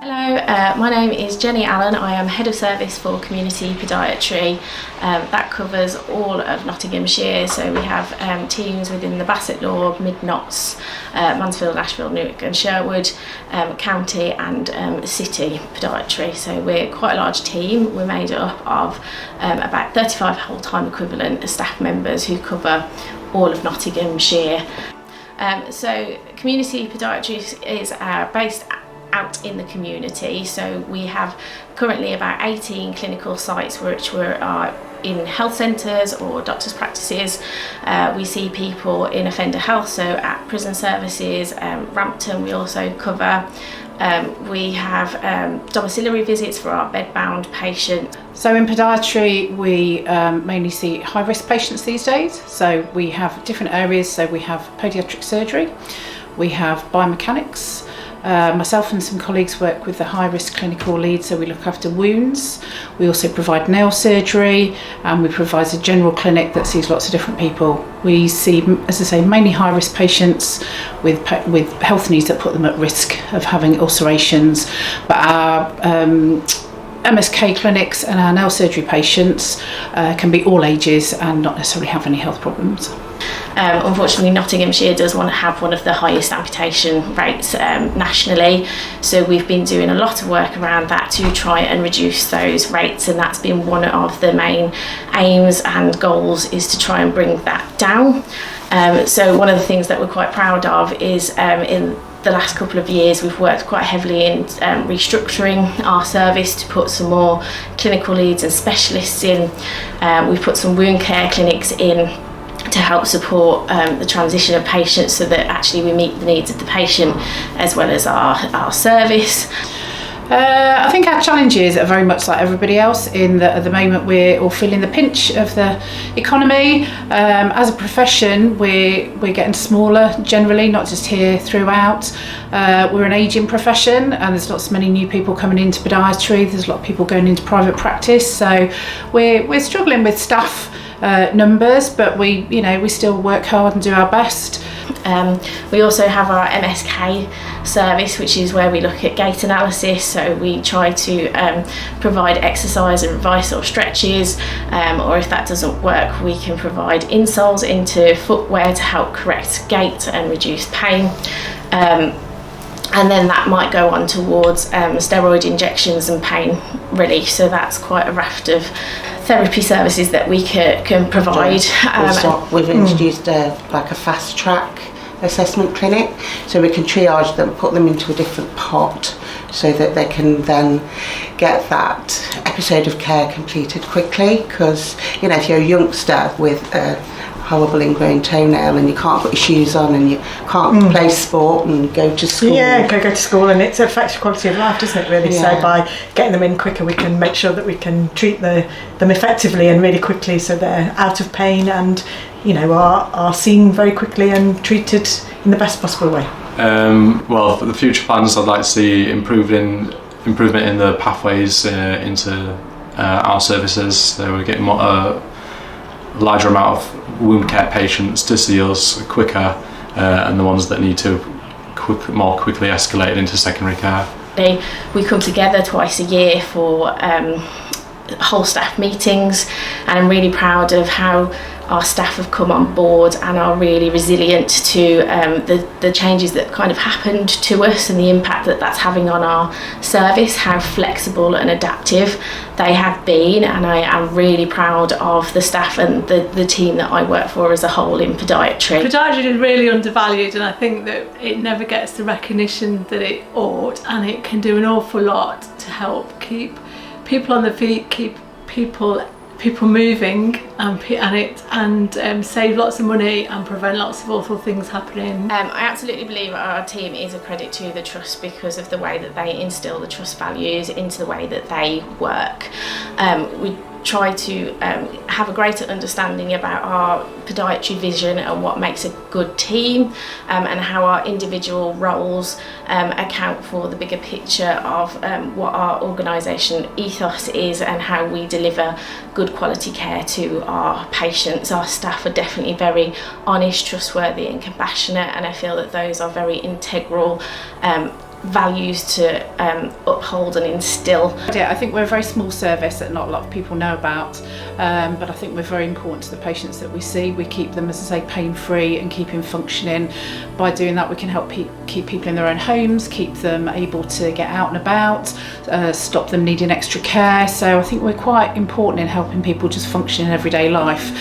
Hello, my name is Jenny Allen. I am Head of Service for Community Podiatry. That covers all of Nottinghamshire, so we have teams within the Bassett Law, Mid Notts, Mansfield, Ashfield, Newark and Sherwood, County and City Podiatry. So we're quite a large team. We're made up of about 35 whole-time equivalent staff members who cover all of Nottinghamshire. So Community Podiatry is based out in the community, so we have currently about 18 clinical sites which are in health centres or doctors' practices. We see people in offender health, so at prison services, Rampton we also cover. We have domiciliary visits for our bedbound patients. So in podiatry we mainly see high-risk patients these days, so we have different areas. So we have podiatric surgery, we have biomechanics. Myself and some colleagues work with the high-risk clinical lead, so we look after wounds. We also provide nail surgery, and we provide a general clinic that sees lots of different people. We see, as I say, mainly high-risk patients with health needs that put them at risk of having ulcerations. But our MSK clinics and our nail surgery patients can be all ages and not necessarily have any health problems. Unfortunately, Nottinghamshire does want to have one of the highest amputation rates nationally, so we've been doing a lot of work around that to try and reduce those rates, and that's been one of the main aims and goals, is to try and bring that down. So one of the things that we're quite proud of is in the last couple of years we've worked quite heavily in restructuring our service to put some more clinical leads and specialists in. We've put some wound care clinics in to help support the transition of patients, so that actually we meet the needs of the patient as well as our service. I think our challenges are very much like everybody else, in that at the moment we're all feeling the pinch of the economy. As a profession we're getting smaller generally, not just here, throughout. We're an ageing profession and there's lots of many new people coming into podiatry. There's a lot of people going into private practice, so we're struggling with staff numbers, but we still work hard and do our best. We also have our MSK service, which is where we look at gait analysis, so we try to provide exercise and advice or stretches, or if that doesn't work we can provide insoles into footwear to help correct gait and reduce pain. And then that might go on towards steroid injections and pain relief, so that's quite a raft of therapy services that we can provide. We've introduced a fast track assessment clinic, so we can triage them, put them into a different pot, so that they can then get that episode of care completed quickly. Because if you're a youngster with a horrible ingrown toenail and you can't put your shoes on and you can't play sport and go to school. Yeah, go to school, and it affects your quality of life, doesn't it, really? Yeah. So by getting them in quicker we can make sure that we can treat them effectively and really quickly, so they're out of pain and are seen very quickly and treated in the best possible way. Well, for the future plans, I'd like to see improvement in the pathways into our services, so we're getting a larger amount of wound care patients to see us quicker, and the ones that need to more quickly escalate into secondary care. We come together twice a year for whole staff meetings, and I'm really proud of how our staff have come on board and are really resilient to the changes that kind of happened to us and the impact that that's having on our service, how flexible and adaptive they have been, and I am really proud of the staff and the team that I work for as a whole in podiatry. Podiatry is really undervalued, and I think that it never gets the recognition that it ought, and it can do an awful lot to help keep people on the feet, keep people moving, and save lots of money and prevent lots of awful things happening. I absolutely believe our team is a credit to the trust because of the way that they instill the trust values into the way that they work. We try to have a greater understanding about our podiatry vision and what makes a good team, and how our individual roles account for the bigger picture of what our organisation ethos is and how we deliver good quality care to our patients. Our staff are definitely very honest, trustworthy and compassionate, and I feel that those are very integral values to uphold and instill. Yeah, I think we're a very small service that not a lot of people know about, but I think we're very important to the patients that we see. We keep them, as I say, pain-free and keep them functioning. By doing that, we can help keep people in their own homes, keep them able to get out and about, stop them needing extra care. So I think we're quite important in helping people just function in everyday life.